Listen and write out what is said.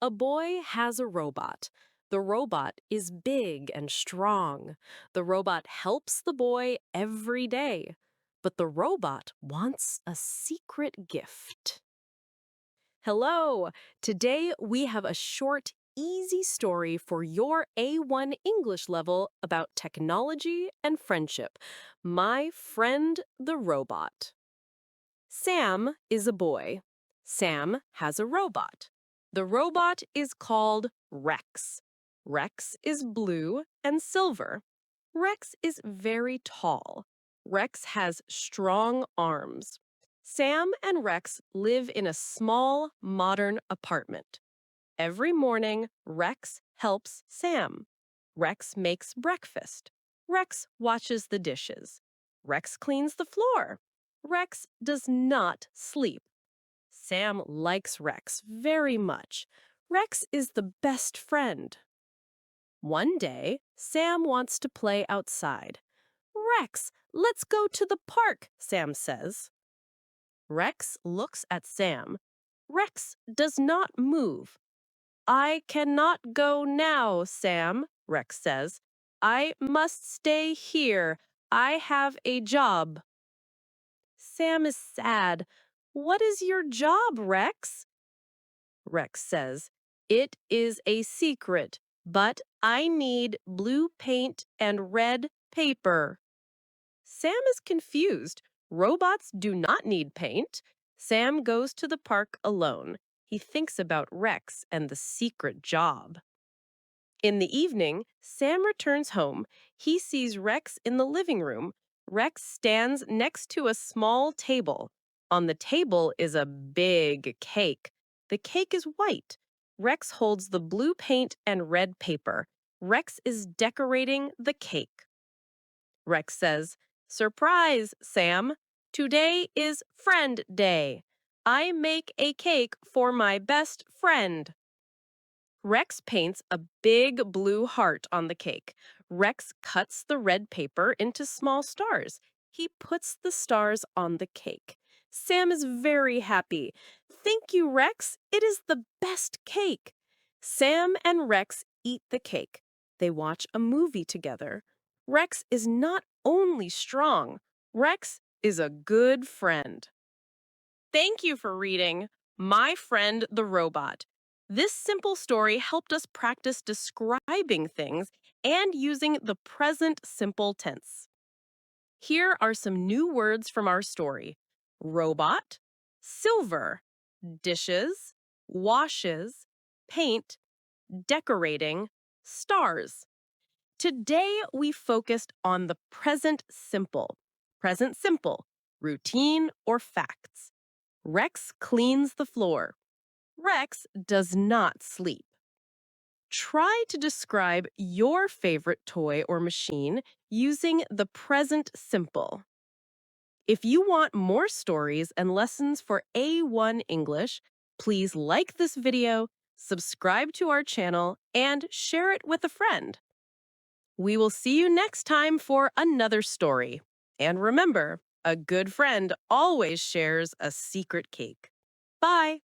A boy has a robot. The robot is big and strong. The robot helps the boy every day. But the robot wants a secret gift. Hello! Today we have a short, easy story for your A1 English level about technology and friendship. My friend the robot. Sam is a boy. Sam has a robot. The robot is called Rex. Rex is blue and silver. Rex is very tall. Rex has strong arms. Sam and Rex live in a small, modern apartment. Every morning, Rex helps Sam. Rex makes breakfast. Rex washes the dishes. Rex cleans the floor. Rex does not sleep. Sam likes Rex very much. Rex is the best friend. One day, Sam wants to play outside. Rex, let's go to the park, Sam says. Rex looks at Sam. Rex does not move. I cannot go now, Sam, Rex says. I must stay here. I have a job. Sam is sad. What is your job, Rex? Rex says, it is a secret, but I need blue paint and red paper. Sam is confused. Robots do not need paint. Sam goes to the park alone. He thinks about Rex and the secret job. In the evening, Sam returns home. He sees Rex in the living room. Rex stands next to a small table. On the table is a big cake. The cake is white. Rex holds the blue paint and red paper. Rex is decorating the cake. Rex says, Surprise, Sam! Today is Friend Day. I make a cake for my best friend. Rex paints a big blue heart on the cake. Rex cuts the red paper into small stars. He puts the stars on the cake. Sam is very happy. Thank you, Rex. It is the best cake. Sam and Rex eat the cake. They watch a movie together. Rex is not only strong, Rex is a good friend. Thank you for reading My Friend the Robot. This simple story helped us practice describing things and using the present simple tense. Here are some new words from our story. Robot, silver, dishes, washes, paint, decorating, stars. Today we focused on the present simple. Present simple, routine or facts. Rex cleans the floor. Rex does not sleep. Try to describe your favorite toy or machine using the present simple. If you want more stories and lessons for A1 English, please like this video, subscribe to our channel, and share it with a friend. We will see you next time for another story. And remember, a good friend always shares a secret cake. Bye!